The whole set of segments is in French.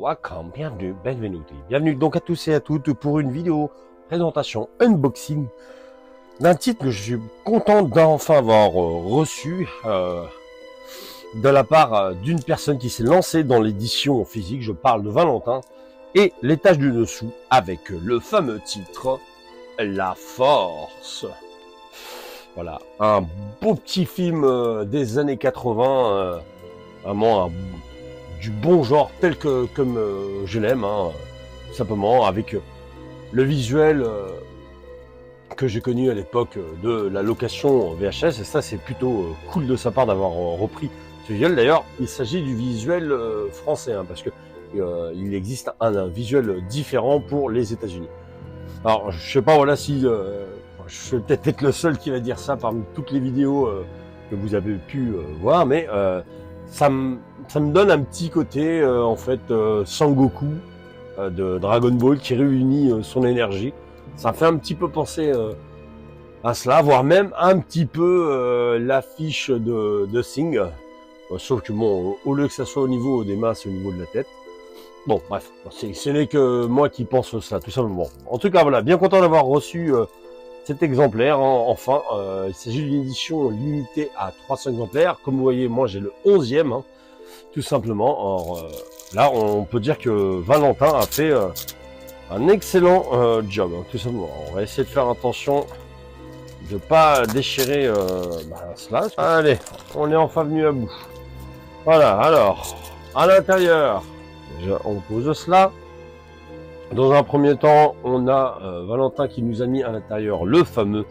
welcome, bienvenue, benvenuti. Bienvenue donc à tous et à toutes pour une vidéo présentation unboxing d'un titre que je suis content d'enfin avoir reçu de la part d'une personne qui s'est lancée dans l'édition physique. Je parle de Valentin et l'étage du dessous avec le fameux titre La Force. Voilà, un beau petit film des années 80, vraiment du bon genre tel que comme je l'aime, tout simplement, avec le visuel que j'ai connu à l'époque de la location VHS, et ça c'est plutôt cool de sa part d'avoir repris ce visuel. D'ailleurs, il s'agit du visuel français, parce que il existe un visuel différent pour les États-Unis. Alors, je sais pas, voilà, si je suis peut-être être le seul qui va dire ça parmi toutes les vidéos que vous avez pu voir, mais ça me donne un petit côté, en fait, Sangoku de Dragon Ball qui réunit son énergie. Ça fait un petit peu penser à cela, voire même un petit peu l'affiche de Sing. Sauf que bon, au lieu que ça soit au niveau des mains, c'est au niveau de la tête. Bon, bref, ce n'est que moi qui pense ça, tout simplement. En tout cas, voilà, bien content d'avoir reçu cet exemplaire, enfin. Il s'agit d'une édition limitée à 300 exemplaires. Comme vous voyez, moi j'ai le 11e, tout simplement. Alors, là, on peut dire que Valentin a fait un excellent job, tout simplement. On va essayer de faire attention de pas déchirer cela. Allez, on est enfin venu à bout. Voilà, alors, à l'intérieur, on pose cela. Dans un premier temps, on a Valentin qui nous a mis à l'intérieur le fameux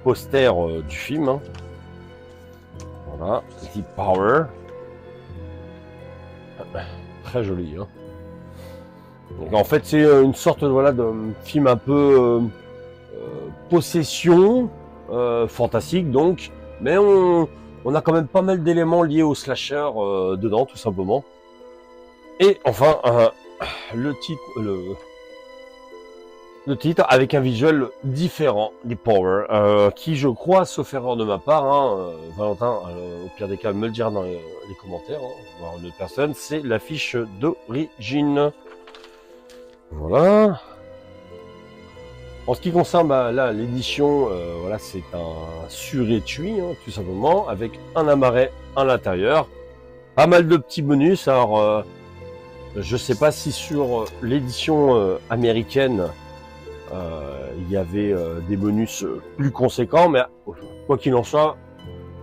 poster du film. Voilà, petit Power. Très joli. Donc, en fait, c'est une sorte de film un peu possession, fantastique donc, mais on a quand même pas mal d'éléments liés au slasher dedans, tout simplement. Et enfin, le titre avec un visuel différent des Power, qui je crois, sauf erreur de ma part, Valentin, au pire des cas, me le dira dans les commentaires, voire une autre personne, c'est l'affiche d'origine. Voilà. En ce qui concerne là l'édition, voilà, c'est un sur-étui, tout simplement, avec un amarret à l'intérieur, pas mal de petits bonus. Alors, je sais pas si sur l'édition américaine il y avait des bonus plus conséquents, mais quoi qu'il en soit,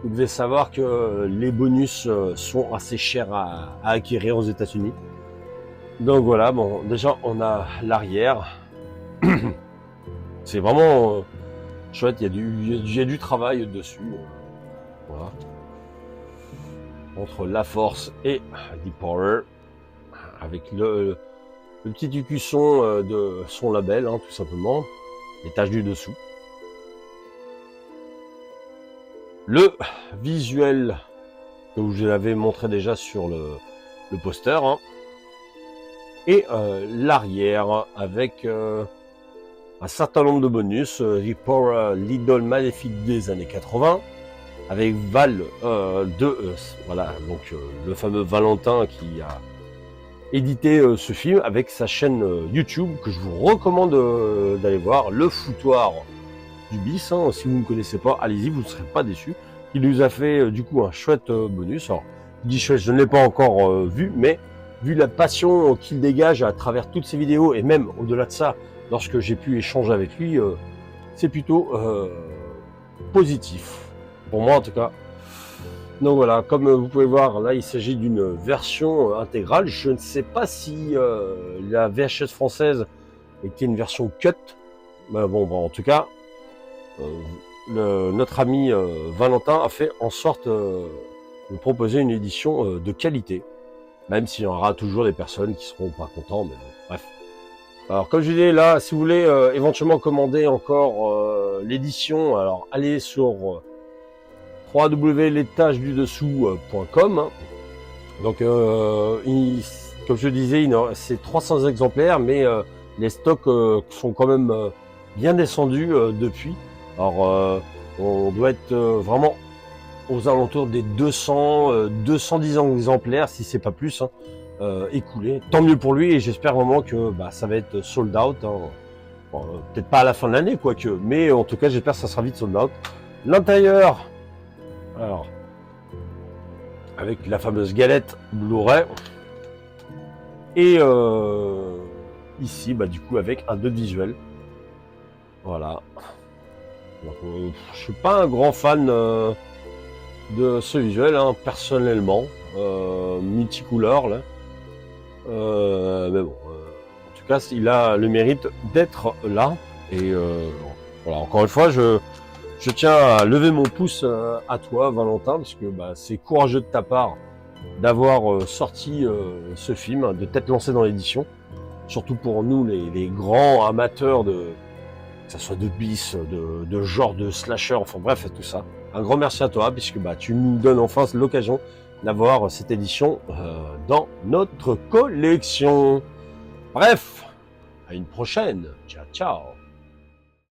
vous devez savoir que les bonus sont assez chers à acquérir aux États-Unis. Donc voilà, bon, déjà on a l'arrière. C'est vraiment chouette, il y a du travail dessus. Voilà. Entre la force et Deep Power, avec le petit écusson de son label, tout simplement, les taches du dessous. Le visuel que je vous avais montré déjà sur le poster, et l'arrière avec un certain nombre de bonus, The Power, l'idole maléfique des années 80, avec Val voilà, donc le fameux Valentin qui a édité ce film avec sa chaîne YouTube que je vous recommande d'aller voir, le foutoir du bis, si vous ne connaissez pas, allez-y, vous ne serez pas déçus. Il nous a fait du coup un chouette bonus. Alors, je dis chouette, je ne l'ai pas encore vu, mais vu la passion qu'il dégage à travers toutes ses vidéos, et même au-delà de ça, lorsque j'ai pu échanger avec lui, c'est plutôt positif, pour moi en tout cas. Donc voilà, comme vous pouvez voir, là il s'agit d'une version intégrale. Je ne sais pas si la VHS française était une version cut, mais bon, en tout cas, notre ami Valentin a fait en sorte de proposer une édition de qualité, même s'il y aura toujours des personnes qui seront pas contents, mais bref. Alors comme je disais, là, si vous voulez éventuellement commander encore l'édition, alors allez sur www.letagesdudessous.com. Donc comme je disais, c'est 300 exemplaires, mais les stocks sont quand même bien descendus depuis. Alors on doit être vraiment aux alentours des 210 exemplaires, si c'est pas plus, écoulé. Tant mieux pour lui et j'espère vraiment que ça va être sold out. Hein. Bon, peut-être pas à la fin de l'année, quoique, mais en tout cas, j'espère que ça sera vite sold out. L'intérieur, alors, avec la fameuse galette Blu-ray. Et ici, du coup, avec un 2 de visuel. Voilà. Donc, je suis pas un grand fan de ce visuel, hein, personnellement. Multicouleur, là. Mais bon, en tout cas, il a le mérite d'être là. Et voilà, encore une fois, je tiens à lever mon pouce à toi, Valentin, parce que c'est courageux de ta part d'avoir sorti ce film, de t'être lancé dans l'édition. Surtout pour nous, les grands amateurs que ça soit de bis, de genre de slasher, enfin bref, tout ça. Un grand merci à toi, puisque tu nous donnes enfin l'occasion d'avoir cette édition dans notre collection. Bref, à une prochaine. Ciao, ciao.